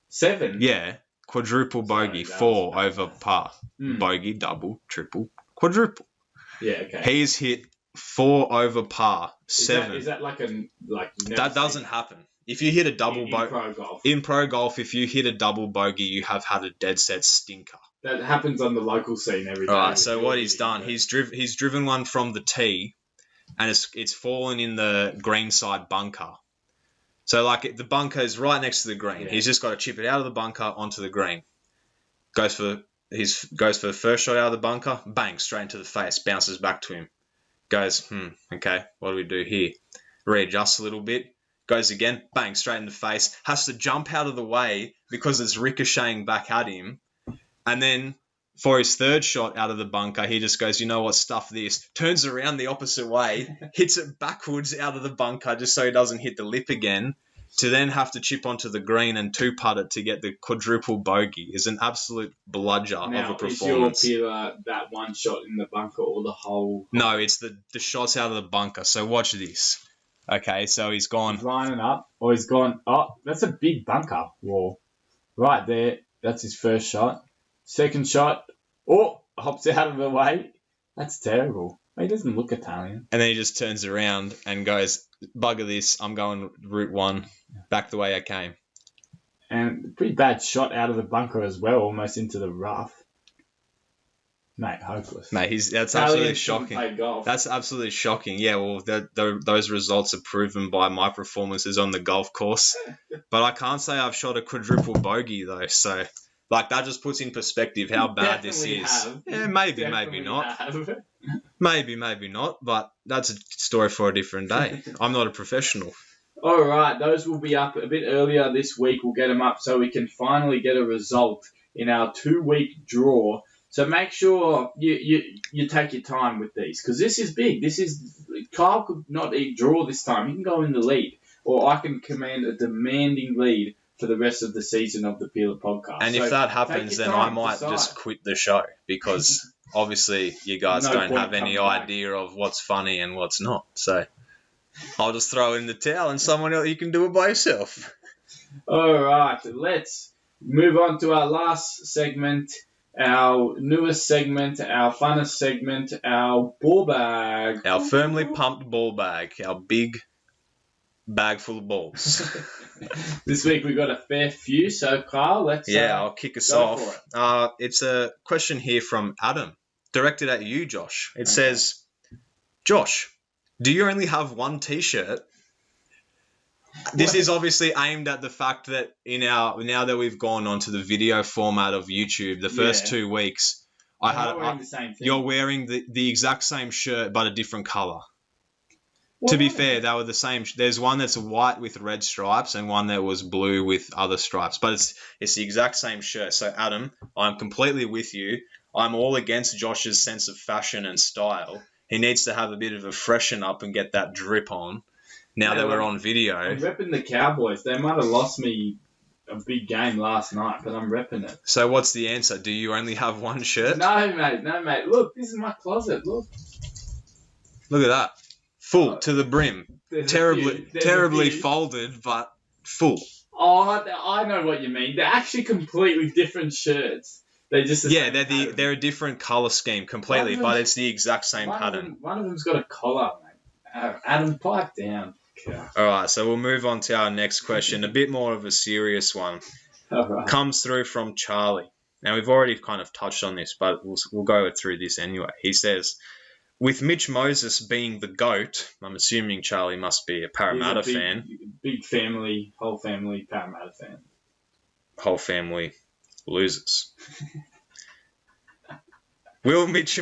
7. Yeah, quadruple bogey, Sorry, that 4 was over par. Mm. Bogey, double, triple, quadruple. Yeah, okay. He's hit 4 over par, Is 7. that like you never That doesn't seen happen. If you hit a double in bogey pro golf? in pro golf, if you hit a double bogey, you have had a dead set stinker. That happens on the local scene every day. All right. So what he's done, he's driven one from the tee, and it's fallen in the green side bunker. So like the bunker is right next to the green. Yeah. He's just got to chip it out of the bunker onto the green. Goes for the first shot out of the bunker. Bang, straight into the face. Bounces back to him. Goes, okay, what do we do here? Readjusts a little bit. Goes again, bang, straight in the face. Has to jump out of the way because it's ricocheting back at him. And then for his third shot out of the bunker, he just goes, you know what, stuff this. Turns around the opposite way, hits it backwards out of the bunker just so he doesn't hit the lip again, to then have to chip onto the green and two-putt it to get the quadruple bogey is an absolute bludger of a performance. Is your pillar that one shot in the bunker or the whole? No, it's the shots out of the bunker. So watch this. Okay, so he's gone. He's lining up, or he's gone. Oh, that's a big bunker wall. Right there. That's his first shot. Second shot. Oh, hops out of the way. That's terrible. He doesn't look Italian. And then he just turns around and goes, bugger this, I'm going Route 1, back the way I came. And pretty bad shot out of the bunker as well, almost into the rough. Mate, hopeless. Mate, that's absolutely shocking. Play golf. That's absolutely shocking. Yeah, well, those results are proven by my performances on the golf course. But I can't say I've shot a quadruple bogey, though, so... Like, that just puts in perspective how bad this is. Have. Yeah, maybe not. Maybe not. But that's a story for a different day. I'm not a professional. All right, those will be up a bit earlier this week. We'll get them up so we can finally get a result in our 2-week draw. So make sure you take your time with these because this is big. Kyle could not draw this time. He can go in the lead, or I can command a demanding lead for the rest of the season of the Peeler podcast. And if that happens, then I might just quit the show because obviously you guys don't have any idea of what's funny and what's not. So I'll just throw in the towel and someone else, you can do it by yourself. All right, let's move on to our last segment, our newest segment, our funnest segment, our ball bag. Our firmly pumped ball bag, our big bag full of balls. This week we've got a fair few, so Kyle, let's... I'll kick us off. It's a question here from Adam, directed at you, Josh. It says, Josh, do you only have one T-shirt? This is obviously aimed at the fact that now that we've gone on to the video format of YouTube, the first 2 weeks, you're wearing the exact same shirt but a different colour. To be fair, they were the same. There's one that's white with red stripes and one that was blue with other stripes. But it's the exact same shirt. So, Adam, I'm completely with you. I'm all against Josh's sense of fashion and style. He needs to have a bit of a freshen up and get that drip on now that we're on video. I'm repping the Cowboys. They might have lost me a big game last night, but I'm repping it. So what's the answer? Do you only have one shirt? No, mate. Look, this is my closet. Look at that. Full to the brim. Terribly folded, but full. Oh, I know what you mean. They're actually completely different shirts. They're just they're a different color scheme completely, but it's the exact same pattern. One of them's got a collar, mate. Adam, pipe down. God. All right, so we'll move on to our next question, a bit more of a serious one. All right. Comes through from Charlie. Now we've already kind of touched on this, but we'll go through this anyway. He says, with Mitch Moses being the GOAT, I'm assuming Charlie must be a Parramatta fan. Big family, whole family Parramatta fan. Whole family losers. With Mitch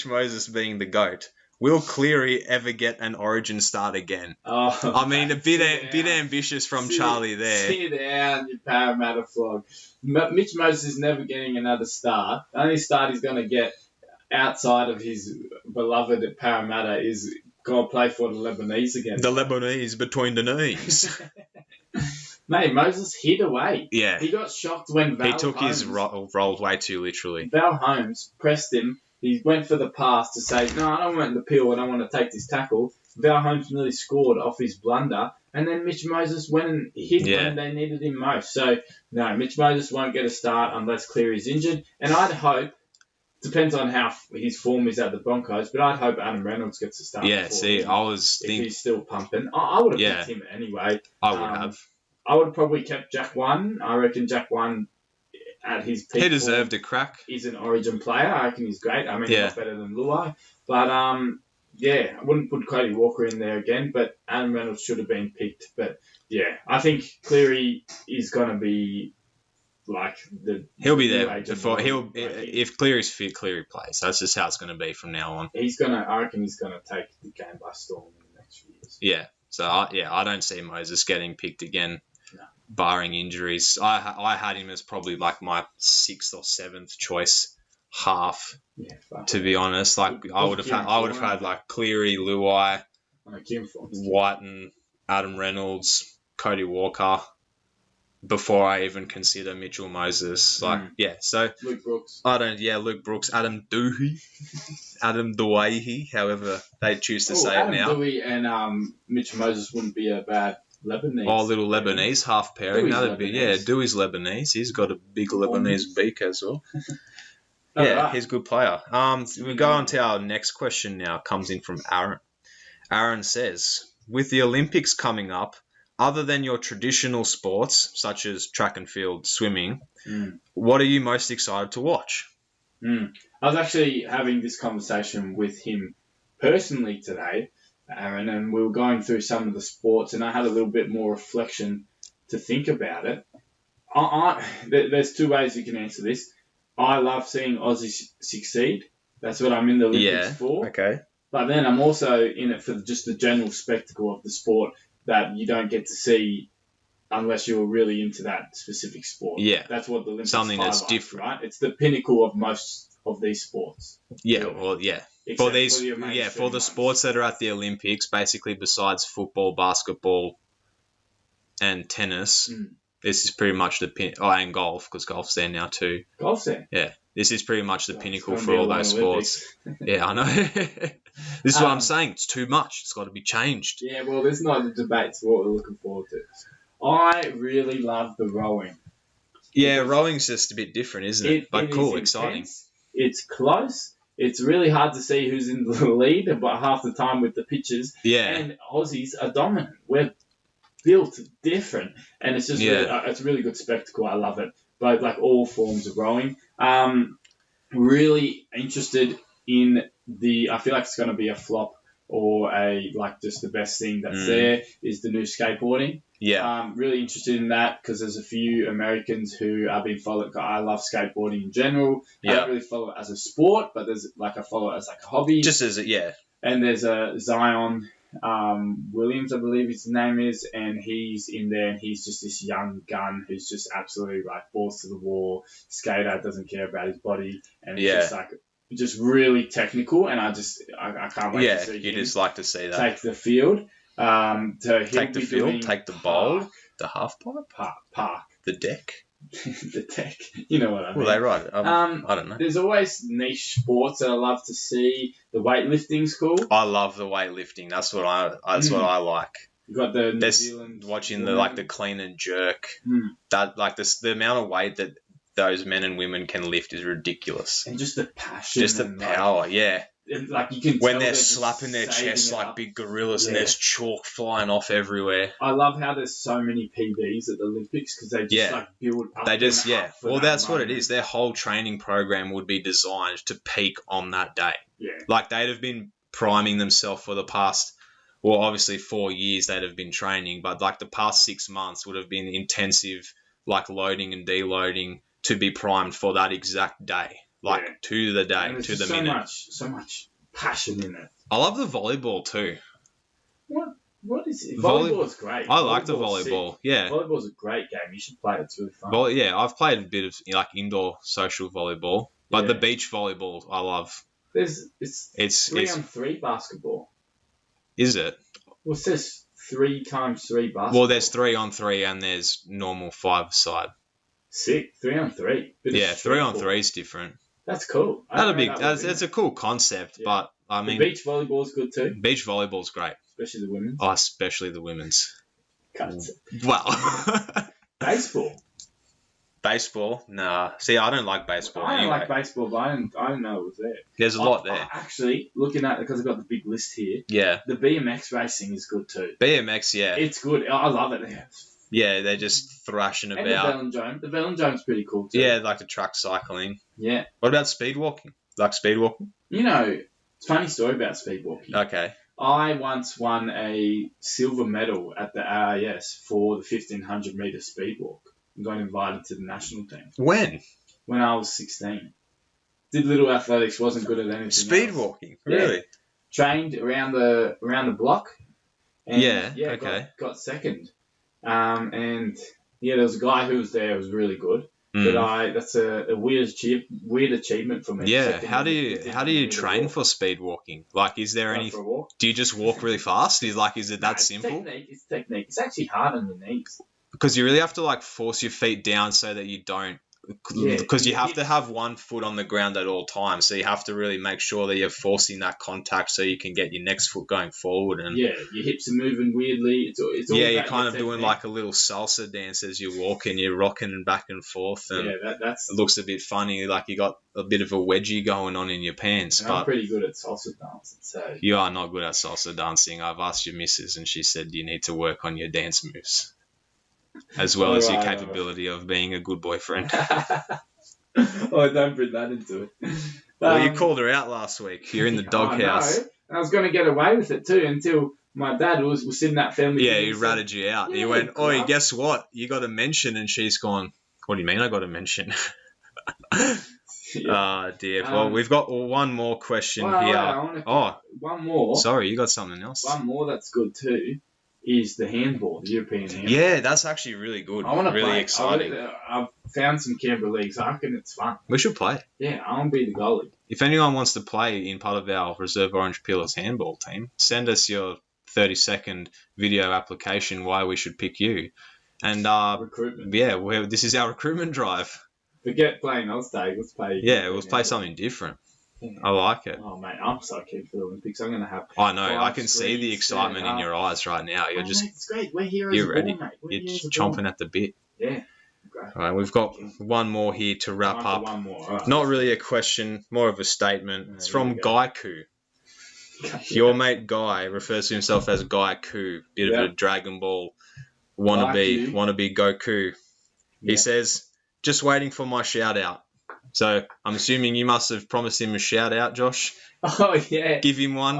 Moses being the GOAT, will Cleary ever get an Origin start again? Oh, I mean, a bit ambitious from Charlie there. Sit down, you Parramatta flog. Mitch Moses is never getting another start. The only start he's going to get outside of his beloved Parramatta is going to play for the Lebanese again. The Lebanese between the knees. Mate, Moses hid away. Yeah. He got shocked when Val He took his role way too literally. Val Holmes pressed him He went for the pass to say, no, I don't want the peel. I don't want to take this tackle. Val Holmes nearly scored off his blunder. And then Mitch Moses went and hit when they needed him most. So, no, Mitch Moses won't get a start unless Cleary's injured. And I'd hope, depends on how his form is at the Broncos, but I'd hope Adam Reynolds gets a start. Yeah, see, I was thinking... If he's still pumping. I would have picked him anyway. I would have. I would have probably kept Jack One. I reckon Jack One, at his peak, he deserved a crack. He's an Origin player. I reckon he's great. I mean, he's not better than Luai. But, I wouldn't put Cody Walker in there again, but Adam Reynolds should have been picked. But, yeah, I think Cleary is going to be like the... He'll be there before... If Cleary's fit, Cleary plays. That's just how it's going to be from now on. I reckon he's going to take the game by storm in the next few years. Yeah. So, I don't see Moses getting picked again. No. Barring injuries. I had him as probably like my 6th or 7th choice half. Yeah, to be honest, like I would have had like Cleary, Luai, Whiten, Adam Reynolds, Cody Walker before I even consider Mitchell Moses. So Luke Brooks. Luke Brooks, Adam Doueihi, however they choose to say it now. Adam Doueihi and Mitchell Moses wouldn't be a bad Lebanese. Oh, little Lebanese half pairing. Dewey's Lebanese. He's got a big Lebanese beak as well. He's a good player. We go on to our next question now. Comes in from Aaron. Aaron says, with the Olympics coming up, other than your traditional sports, such as track and field, swimming, what are you most excited to watch? I was actually having this conversation with him personally today, Aaron, and we were going through some of the sports, and I had a little bit more reflection to think about it. There's two ways you can answer this. I love seeing Aussies succeed. That's what I'm in the Olympics for. Okay. But then I'm also in it for just the general spectacle of the sport that you don't get to see unless you're really into that specific sport. Yeah. That's what the Olympics Something highlights, that's different. Right? It's the pinnacle of most of these sports. Yeah, well, yeah. For the sports that are at the Olympics, basically besides football, basketball, and tennis... This is pretty much the and golf, because golf's there now too. Golf's there? Yeah. This is pretty much the pinnacle for all those sports. Yeah, I know. This is what I'm saying. It's too much. It's got to be changed. Yeah, well, there's not a debate. It's what we're looking forward to. I really love the rowing. Yeah, rowing's just a bit different, isn't it? But cool, exciting. It's close. It's really hard to see who's in the lead, but half the time with the pitches. Yeah. And Aussies are dominant. We're built different, and it's just it's a really good spectacle. I love it. But like all forms of rowing, really interested in I feel like it's going to be a flop or just the best thing that's there is the new skateboarding. Yeah, really interested in that because there's a few Americans who I've been following. I love skateboarding in general. I don't really follow it as a sport, but I follow it as like a hobby. Just as And there's a Zion Williams, I believe his name is, and he's in there, and he's just this young gun who's just absolutely like balls to the wall, skater, doesn't care about his body, and it's just really technical, and I can't wait to see him. You just like to see that. Take the field. Take the field, take the bowl, the half pipe, park. The deck. The deck. You know what I mean. Well, they right. I don't know. There's always niche sports that I love to see. The weightlifting's cool. I love the weightlifting. That's what I like. You got the New Zealand watching the clean and jerk. That the amount of weight that those men and women can lift is ridiculous. And just the passion. Just the power, Like you can when they're slapping their chests like big gorillas and there's chalk flying off everywhere. I love how there's so many PBs at the Olympics because they just build up. They just Well, that's what it is. Their whole training program would be designed to peak on that day. Yeah, like they'd have been priming themselves for the past. Well, obviously 4 years they'd have been training, but like the past 6 months would have been intensive, like loading and deloading to be primed for that exact day. To the day, to the minute. So much passion in it. I love the volleyball too. What is it? Volleyball is great. I like the volleyball. Yeah. Volleyball's a great game. You should play it. It's really fun. Well, yeah, I've played a bit of indoor social volleyball, but the beach volleyball I love. It's 3-on-3 basketball. Is it? Well, it says 3x3 basketball. Well, there's 3-on-3 and there's normal 5-side. Sick. 3-on-3. 3-on-3 is different. That's cool. That's a cool concept, Yeah. but I mean, the beach volleyball's good too, beach volleyball's great. especially the women's. Oh, especially the women's. Cuts. Well, Baseball. baseball? Nah. See, I don't like baseball I don't anyway. like baseball, but I didn't know it was there. There's a lot there. Actually, looking at it, because I've got the big list here, Yeah. the BMX racing is good too. BMX, yeah. It's good. I love it. Yeah, they're just thrashing And about. the velodrome's pretty cool too. Yeah, like the track cycling. Yeah. What about speed walking? Like speed walking? You know, it's a funny story about speed walking. Okay. I once won a silver medal at the AIS for the 1500 metre speed walk. I got invited to the national team When? when I was 16. Did little athletics, wasn't good at anything Speed else. walking? Yeah. Really? Trained around the block. And okay. Got second. And yeah, there was a guy who was there who was really good. Mm. But that's a weird achievement for me. Yeah, Second how do in you 1500 train walk. for speed walking? Like, is there Go any? for a walk? Do you just walk really fast? Is it that No, simple? It's technique. It's actually hard on the knees. Because you really have to like force your feet down so that you don't. Yeah, Because you have it- to have one foot on the ground at all times, so you have to really make sure that you're forcing that contact so you can get your next foot going forward. And Yeah, your hips are moving weirdly. It's all yeah, about you're kind your of doing technique. like a little salsa dance as you walk, and you're rocking and back and forth, and Yeah, that's. it looks a bit funny, like you got a bit of a wedgie going on in your pants. And I'm But pretty good at salsa dancing, so you are not good at salsa dancing. I've asked your missus, and she said you need to work on your dance moves, as well as your Alright. capability of being a good boyfriend. oh, don't bring that into it. Well, you called her out last week. You're in the I doghouse. know. I was going to get away with it too until my dad was sitting at family. Yeah, dinner he and ratted you out. He Yeah, went, "Oi, crap." guess what? You got a mention," and she's gone, "What do you mean I got a mention?" said, yeah. Oh dear. Well, we've got one more question Well, here. I wanna- Oh, one more. sorry, you got something else. One more that's good too is the handball, the European handball. Yeah, that's actually really good. I want to really play. exciting. I've found some Canberra leagues. I reckon it's fun. We should play. Yeah, I want to be the goalie. If anyone wants to play in part of our Reserve Orange Peelers handball team, send us your 30-second video application why we should pick you. And Recruitment. yeah, this is our recruitment drive. Forget playing Oztag. Let's play. Yeah, we'll play handball. something different. Yeah. I like it. Oh mate, I'm so keen for the Olympics. I'm going to have. I know. I Five can see the screens excitement set in your eyes right now. You're Oh, just mate, it's great. We're heroes. you're of ready. War, mate. We're You're heroes of chomping war. at the bit. Yeah. Great. All right, we've got one more here to wrap Time for up. One more. All right. Not really a question, more of a statement. Yeah, It's here from we go. Gaiku. Your mate Guy refers to himself as Gaiku, bit of Yeah. a Dragon Ball wannabe Goku. He Yeah. says, "Just waiting for my shout out." So I'm assuming you must have promised him a shout out, Josh. Oh yeah. Give him one.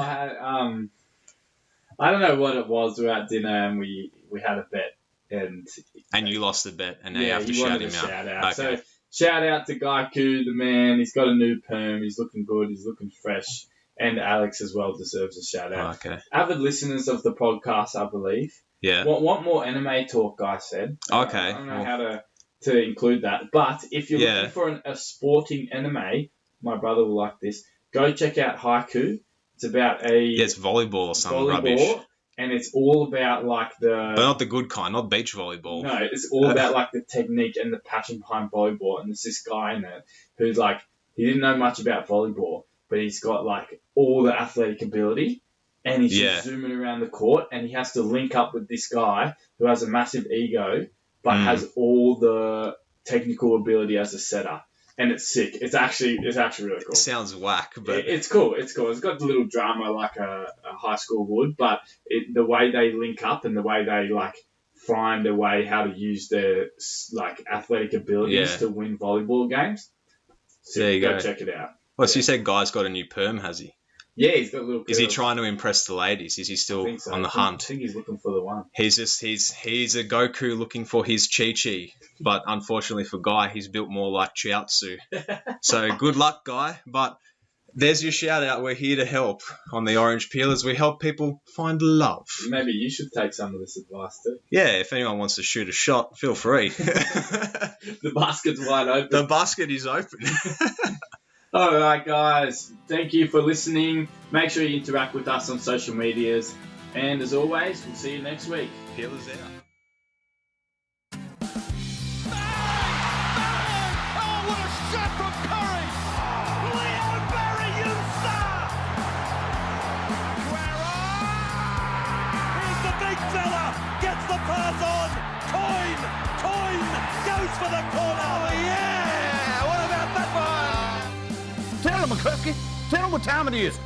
I don't know what it was. We were at dinner and we had a bet and And you lost the bet, and now you have to he shout wanted him a out. shout out. Okay. So shout out to Gaiku, the man. He's got a new perm. He's looking good. He's looking fresh. And Alex as well deserves a shout out. Okay. Avid listeners of the podcast, I believe. Yeah. Want more anime talk, Guy said. Okay. I don't know how to include that. But if you're looking for a sporting anime, my brother will like this. Go check out Haiku. It's about Yeah, it's volleyball or some rubbish. And it's all about like But not the good kind, not beach volleyball. No, it's all about like the technique and the passion behind volleyball. And there's this guy in it who's like, he didn't know much about volleyball, but he's got like all the athletic ability, and he's just zooming around the court, and he has to link up with this guy who has a massive ego, but has all the technical ability as a setter. And it's sick. It's actually really cool. It sounds whack, but It's cool. It's cool. It's got the little drama like a high school would, but the way they link up and the way they like find a way how to use their like athletic abilities to win volleyball games. So there you go. Check it out. Well, so you said Guy's got a new perm, has he? Yeah, he's got little. Is he curls. trying to impress the ladies? Is he still I think so. on the I hunt? think he's looking for the one. He's a Goku looking for his Chi-Chi, but unfortunately for Guy, he's built more like Chiaotzu. So good luck, Guy. But there's your shout out. We're here to help on the Orange Peelers. We help people find love. Maybe you should take some of this advice too. Yeah, if anyone wants to shoot a shot, feel free. The basket's wide open. The basket is open. All right, guys. Thank you for listening. Make sure you interact with us on social medias. And as always, we'll see you next week. Peelers out. Oh, what a shot from Curry! the pass on. Coyne goes for the corner. Oh, yeah! What about that one? Tell him, McCluskey. Tell him what time it is.